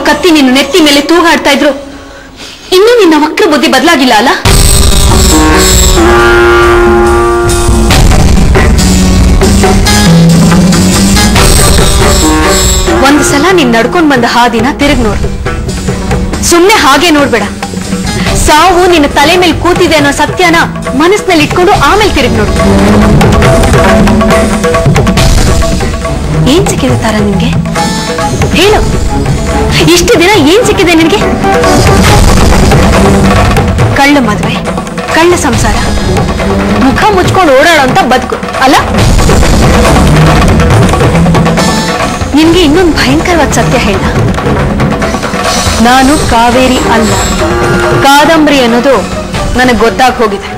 ಕತ್ತಿ ನಿನ್ನ ನೆತ್ತಿ ಮೇಲೆ ತೂಗಾಡ್ತಾ ಇದ್ರು ಇನ್ನೂ ನಿನ್ನ ವಕ್ರ ಬುದ್ಧಿ ಬದಲಾಗಿಲ್ಲ ಅಲ್ಲ? ಒಂದು ಸಲ ನೀನ್ ನಡ್ಕೊಂಡ್ ಬಂದ ಹಾದಿನ ತಿರುಗ್ ನೋಡು. ಸುಮ್ನೆ ಹಾಗೆ ನೋಡ್ಬೇಡ. ಸಾವು ನಿನ್ನ ತಲೆ ಮೇಲೆ ಕೂತಿದೆ ಅನ್ನೋ ಸತ್ಯನ ಮನಸ್ಸಿನಲ್ಲಿ ಇಟ್ಕೊಂಡು ಆಮೇಲೆ ತಿರುಗ್ ನೋಡು. ಏನ್ ಸಿಕ್ಕಿದೆ ತಾರ ನಿನ್ಗೆ? ಹೇಳು, ಇಷ್ಟು ದಿನ ಏನ್ ಸಿಕ್ಕಿದೆ ನಿನಗೆ? ಕಳ್ಳ ಮದುವೆ, ಕಳ್ಳ ಸಂಸಾರ, ಮುಖ ಮುಚ್ಕೊಂಡು ಓಡಾಡೋಂತ ಬದುಕು ಅಲ್ಲ? ನಿನ್ಗೆ ಇನ್ನೊಂದು ಭಯಂಕರವಾದ ಸತ್ಯ ಹೇಳ. ನಾನು ಕಾವೇರಿ ಅಲ್ಲ, ಕಾದಂಬರಿ ಅನ್ನೋದು ನನಗೆ ಗೊತ್ತಾಗಿ ಹೋಗಿದೆ.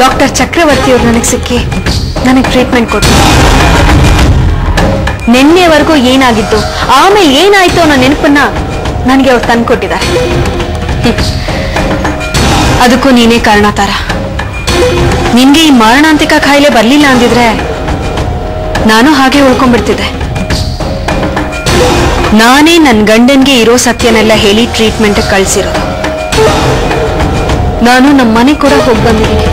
ಡಾಕ್ಟರ್ ಚಕ್ರವರ್ತಿ ಅವರು ನನಗೆ ಸಿಕ್ಕಿ ನನಗೆ ಟ್ರೀಟ್ಮೆಂಟ್ ಕೊಟ್ಟರು. ನಿನ್ನೆವರೆಗೂ ಏನಾಗಿತ್ತು, ಆಮೇಲೆ ಏನಾಯ್ತು ಅನ್ನೋ ನೆನಪನ್ನ ನನಗೆ ಅವ್ರು ತಂದು ಕೊಟ್ಟಿದ್ದಾರೆ. ಅದಕ್ಕೂ ನೀನೇ ಕಾರಣ ತಾರ. ನಿನ್ಗೆ ಈ ಮಾರಣಾಂತಿಕ ಕಾಯಿಲೆ ಬರ್ಲಿಲ್ಲ ಅಂದಿದ್ರೆ ನಾನು ಹಾಗೆ ಉಳ್ಕೊಂಡ್ಬಿಡ್ತಿದ್ದೆ. ನಾನೇ ನನ್ನ ಗಂಡನ್ಗೆ ಇರೋ ಸತ್ಯನೆಲ್ಲ ಹೇಳಿ ಟ್ರೀಟ್ಮೆಂಟ್ ಕಳ್ಸಿರೋದು. ನಾನು ನಮ್ಮ ಮನೆ ಕೂಡ ಹೋಗಿ ಬಂದಿದ್ದೀನಿ.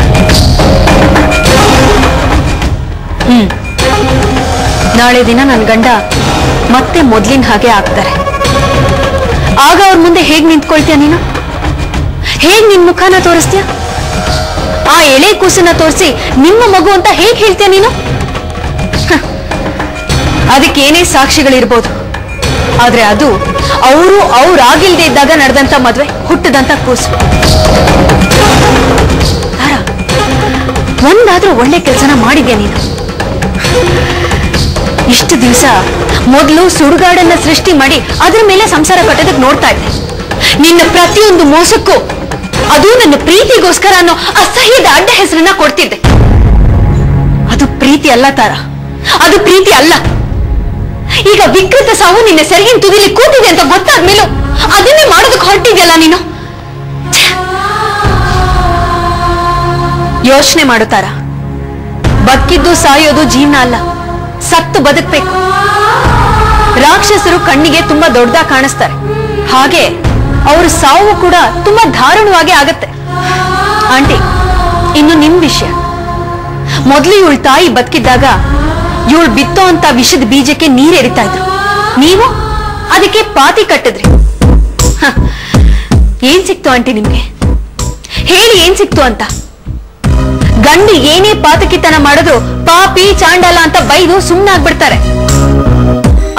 ನಾಳೆ ದಿನ ನನ್ನ ಗಂಡ ಮತ್ತೆ ಮೊದ್ಲಿನ ಹಾಗೆ ಆಗ್ತಾರೆ. ಆಗ ಅವ್ರ ಮುಂದೆ ಹೇಗ್ ನಿಂತ್ಕೊಳ್ತೀಯ ನೀನು? ಹೇಗ್ ನಿನ್ ಮುಖನ ತೋರಿಸ್ತೀಯ? ಆ ಎಳೆ ಕೂಸನ್ನ ತೋರಿಸಿ ನಿಮ್ಮ ಮಗು ಅಂತ ಹೇಗ್ ಹೇಳ್ತೀಯ ನೀನು? ಅದಕ್ಕೇನೇ ಸಾಕ್ಷಿಗಳಿರ್ಬೋದು, ಆದ್ರೆ ಅದು ಅವ್ರಾಗಿಲ್ದೇ ಇದ್ದಾಗ ನಡೆದಂತ ಮದ್ವೆ, ಹುಟ್ಟದಂತ ಕೂಸು. ಒಂದಾದ್ರೂ ಒಳ್ಳೆ ಕೆಲಸನ ಮಾಡಿದ್ಯಾ ನೀನು? ಇಷ್ಟು ದಿವಸ ಮೊದಲು ಸುಡುಗಾಡನ್ನ ಸೃಷ್ಟಿ ಮಾಡಿ ಅದ್ರ ಮೇಲೆ ಸಂಸಾರ ಕಟ್ಟೋದಕ್ಕೆ ನೋಡ್ತಾ ಇದ್ದೆ. ನಿನ್ನ ಪ್ರತಿಯೊಂದು ಮೋಸಕ್ಕೂ ಅದು ನನ್ನ ಪ್ರೀತಿಗೋಸ್ಕರ ಅನ್ನೋ ಅಸಹ್ಯದ ಅಡ್ಡ ಹೆಸರನ್ನ ಕೊಡ್ತಿದ್ದೆ. ಅದು ಪ್ರೀತಿ ಅಲ್ಲ ತಾರ, ಅದು ಪ್ರೀತಿ ಅಲ್ಲ. ಈಗ ವಿಕೃತ ಸಾವು ನಿನ್ನ ಸೆರಗಿನ ತುದಿಲಿ ಕೂತಿದೆ ಅಂತ ಗೊತ್ತಾದ್ಮೇಲೂ ಅದನ್ನೇ ಮಾಡೋದಕ್ಕೆ ಹೊರಟಿದ್ಯಲ್ಲ ನೀನು. ಯೋಚನೆ ಮಾಡುತ್ತಾರ. ಬದುಕಿದ್ದು ಸಾಯೋದು ಜೀವನ ಅಲ್ಲ, ಸತ್ತು ಬದುಕಬೇಕು. ರಾಕ್ಷಸರು ಕಣ್ಣಿಗೆ ತುಂಬಾ ದೊಡ್ಡದಾಗಿ ಕಾಣಿಸ್ತಾರೆ, ಹಾಗೆ ಅವ್ರ ಸಾವು ಕೂಡ ತುಂಬಾ ದಾರುಣವಾಗಿ ಆಗತ್ತೆ. ಆಂಟಿ, ಇನ್ನು ನಿಮ್ ವಿಷಯ. ಮೊದಲು ಇವಳ ತಾಯಿ ಬದುಕಿದ್ದಾಗ ಇವಳು ಬಿತ್ತೋ ಅಂತ ವಿಷದ ಬೀಜಕ್ಕೆ ನೀರೆರಿತಾ ಇದ್ರು. ನೀವು ಅದಕ್ಕೆ ಪಾತಿ ಕಟ್ಟಿದ್ರಿ. ಏನ್ ಸಿಕ್ತು ಆಂಟಿ ನಿಮ್ಗೆ? ಹೇಳಿ, ಏನ್ ಸಿಕ್ತು ಅಂತ? ಗಂಡು ಏನೇ ಪಾತಕಿತನ ಮಾಡಿದ್ರು ಪಾಪಿ ಚಾಂಡಾಲ ಅಂತ ಬೈದು ಸುಮ್ಮನಾಗ್ಬಿಡ್ತಾರೆ.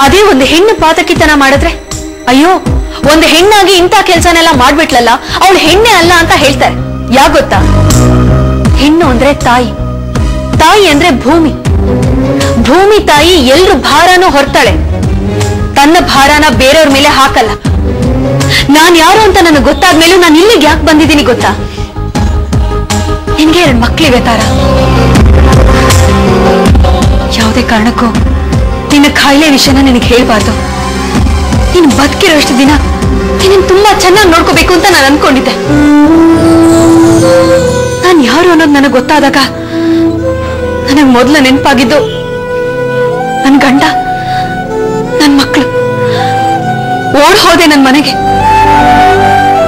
ಅದೇ ಒಂದು ಹೆಣ್ಣು ಪಾತಕಿತನ ಮಾಡಿದ್ರೆ, ಅಯ್ಯೋ ಒಂದು ಹೆಣ್ಣಾಗಿ ಇಂಥ ಕೆಲ್ಸನೆಲ್ಲ ಮಾಡ್ಬಿಟ್ಲಲ್ಲ, ಅವಳು ಹೆಣ್ಣೆ ಅಲ್ಲ ಅಂತ ಹೇಳ್ತಾರೆ. ಯಾಕೆ ಗೊತ್ತಾ? ಹೆಣ್ಣು ಅಂದ್ರೆ ತಾಯಿ, ತಾಯಿ ಅಂದ್ರೆ ಭೂಮಿ. ಭೂಮಿ ತಾಯಿ ಎಲ್ರು ಭಾರನೂ ಹೊರ್ತಾಳೆ, ತನ್ನ ಭಾರನ ಬೇರೆಯವ್ರ ಮೇಲೆ ಹಾಕಲ್ಲ. ನಾನ್ ಯಾರು ಅಂತ ನನಗೆ ಗೊತ್ತಾದ್ಮೇಲೂ ನಾನು ಇಲ್ಲಿಗೆ ಯಾಕೆ ಬಂದಿದ್ದೀನಿ ಗೊತ್ತಾ? ನಿನ್ಗೆ 2 ಮಕ್ಳಿವೆ ತಾರ. ಯಾವುದೇ ಕಾರಣಕ್ಕೂ ನಿನ್ನ ಕಾಯಿಲೆ ವಿಷಯನ ನಿನಗೆ ಹೇಳ್ಬಾರ್ದು. ನೀನು ಬದುಕಿರೋಷ್ಟು ದಿನ ನಿನ್ನ ತುಂಬಾ ಚೆನ್ನಾಗಿ ನೋಡ್ಕೋಬೇಕು ಅಂತ ನಾನು ಅನ್ಕೊಂಡಿದ್ದೆ. ನಾನು ಯಾರು ಅನ್ನೋದು ನನಗೆ ಗೊತ್ತಾದಾಗ ನನಗೆ ಮೊದಲ ನೆನಪಾಗಿದ್ದು ನನ್ನ ಗಂಡ, ನನ್ನ ಮಕ್ಕಳು. ಓಡ್ ಹೋದೆ ನನ್ನ ಮನೆಗೆ.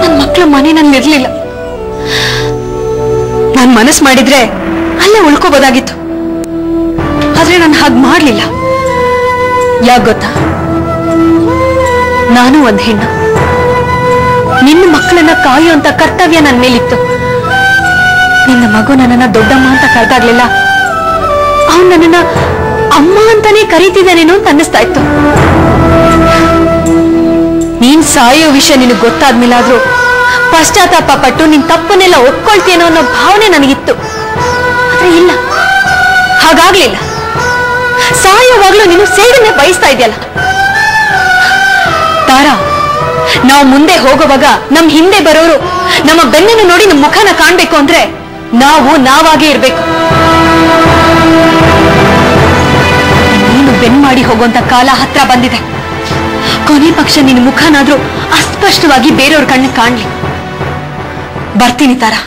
ನನ್ನ ಮಕ್ಕಳು ಮನೆ ನನ್ನಿರ್ಲಿಲ್ಲ. ನಾನು ಮನಸ್ಸು ಮಾಡಿದ್ರೆ ಅಲ್ಲೇ ಉಳ್ಕೋಬೋದಾಗಿತ್ತು. ಆದ್ರೆ ನಾನು ಹಾಗೆ ಮಾಡ್ಲಿಲ್ಲ. ಯಾಕೆ ಗೊತ್ತಾ? ನಾನು ಒಂದ್ ಹೆಣ್ಣು. ನಿನ್ನ ಮಕ್ಕಳನ್ನ ಕಾಯುವಂತ ಕರ್ತವ್ಯ ನನ್ನ ಮೇಲಿತ್ತು. ನಿನ್ನ ಮಗು ನನ್ನನ್ನ ದೊಡ್ಡಮ್ಮ ಅಂತ ಕರೆದಾಗ್ಲಿಲ್ಲ, ಅವನು ನನ್ನನ್ನ ಅಮ್ಮ ಅಂತಾನೆ ಕರೀತಿದ್ದಾನೇನೋ ಅಂತ ಅನ್ನಿಸ್ತಾ ಇತ್ತು. ನೀನ್ ಸಾಯೋ ವಿಷಯ ನಿನಗೆ ಗೊತ್ತಾದ್ಮೇಲಾದ್ರೂ ಪಶ್ಚಾತ್ತಾಪ ಪಟ್ಟು ನಿನ್ ತಪ್ಪನ್ನೆಲ್ಲ ಒಪ್ಕೊಳ್ತೇನೋ ಅನ್ನೋ ಭಾವನೆ ನನಗಿತ್ತು. ಆದ್ರೆ ಇಲ್ಲ, ಹಾಗಾಗ್ಲಿಲ್ಲ. ಸಾಯೋವಾಗ್ಲೂ ನೀನು ಸೇಡನ್ನೇ ಬಯಸ್ತಾ ಇದೆಯಲ್ಲ. ತಾರಾ, ನಾವು ಮುಂದೆ ಹೋಗುವಾಗ ನಮ್ ಹಿಂದೆ ಬರೋರು ನಮ್ಮ ಬೆನ್ನನ್ನು ನೋಡಿ ನಮ್ಮ ಮುಖನ ಕಾಣ್ಬೇಕು ಅಂದ್ರೆ ನಾವು ನಾವಾಗೇ ಇರ್ಬೇಕು. ನೀನು ಬೆನ್ ಮಾಡಿ ಹೋಗುವಂತ ಕಾಲ ಹತ್ರ ಬಂದಿದೆ. ಕೊನೆ ಪಕ್ಷ ನಿನ್ನ ಮುಖನಾದ್ರೂ ಅಸ್ಪಷ್ಟವಾಗಿ ಬೇರೆಯವ್ರ ಕಣ್ಣು ಕಾಣ್ಲಿ. ಬರ್ತೀನಿ ತಾರಾ.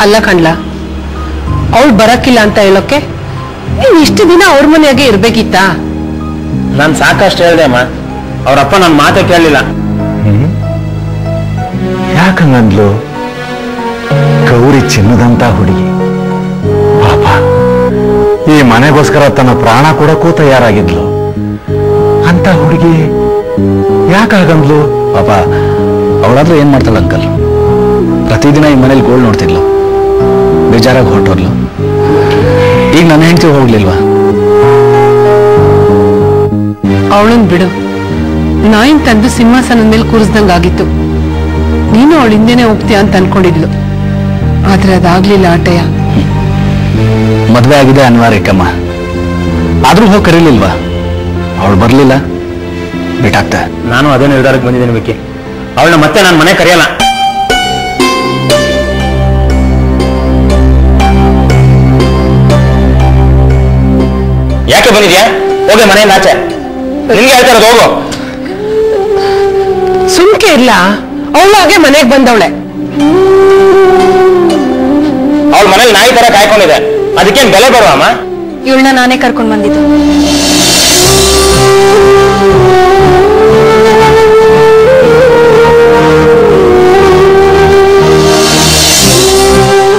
ಅಲ್ಲ ಕಣ್ಲ, ಅವಳು ಬರಕ್ಕಿಲ್ಲ ಅಂತ ಹೇಳೋಕೆ ನೀನ್ ಇಷ್ಟು ದಿನ ಅವ್ರ ಮನೆಯಾಗೆ ಇರ್ಬೇಕಿತ್ತ? ನಾನ್ ಸಾಕಷ್ಟು ಹೇಳ್ದೆ ಅಮ್ಮ, ಅವ್ರಪ್ಪ ನನ್ ಮಾತೇ ಕೇಳಲಿಲ್ಲ. ಯಾಕಂಗಂದ್ಲು? ಗೌರಿ ಚಿನ್ನದಂತ ಹುಡುಗಿ ಪಾಪ, ಈ ಮನೆಗೋಸ್ಕರ ತನ್ನ ಪ್ರಾಣ ಕೊಡಕ್ಕೂ ತಯಾರಾಗಿದ್ಲು. ಅಂತ ಹುಡುಗಿ ಯಾಕಾಗಂದ್ಲು? ಪಾಪ ಅವಳಾದ್ರೂ ಏನ್ ಮಾಡ್ತಾಳ ಅಂಕಲ್? ಪ್ರತಿದಿನ ಈ ಮನೇಲಿ ಗೋಲ್ಡ್ ನೋಡ್ತಿದ್ಲು, ಬೇಜಾರಾಗಿ ಹೊರಟೋರ್ಲು. ಈಗ ನನ್ನ ಹೆಂಡತಿ ಹೋಗ್ಲಿಲ್ವಾ? ಅವಳನ್ ಬಿಡು, ನಾಯಿನ್ ತಂದು ಸಿಂಹಾಸನದ ಮೇಲೆ ಕೂರಿಸ್ದಂಗಾಗಿತ್ತು. ನೀನು ಅವಳ ಹಿಂದೆನೆ ಹೋಗ್ತೀಯ ಅಂತ ಅನ್ಕೊಂಡಿದ್ಲು, ಆದ್ರೆ ಅದಾಗ್ಲಿಲ್ಲ. ಆಟಯ ಮದ್ವೆ ಆಗಿದೆ ಅನಿವಾರ್ಯಕ್ಕಮ್ಮ, ಆದ್ರೂ ಹೋಗಿ ಕರೀಲಿಲ್ವಾ? ಅವಳು ಬರ್ಲಿಲ್ಲ, ಬಿಟ್ಟಾಗ್ತ. ನಾನು ಅದೇ ನಿರ್ಧಾರಕ್ಕೆ ಬಂದಿದ್ದೇನೆ ಬೇಕಿ. ಅವಳನ್ನ ಮತ್ತೆ ನಾನು ಮನೆ ಕರೆಯಲ್ಲ. ಯಾಕೆ ಬಂದಿದ್ಯಾ? ಹೋಗಿ ಮನೆಯಿಂದ ಆಚೆ. ನಿನ್ಗೆ ಹೇಳ್ತಾ ಇರೋದು, ಹೋಗು. ಸುಮ್ಕೆ ಇಲ್ಲ, ಅವಳು ಹಾಗೆ ಮನೆಗೆ ಬಂದವಳೆ. ಅವಳ ಮನೇಲಿ ನಾಯಿ ತರ ಕಾಯ್ಕೊಂಡಿದೆ, ಅದಕ್ಕೇನ್ ಬೆಲೆ ಬರುವ ಅಮ್ಮ? ಇವಳನ್ನ ನಾನೇ ಕರ್ಕೊಂಡ್ ಬಂದಿದ್ದು.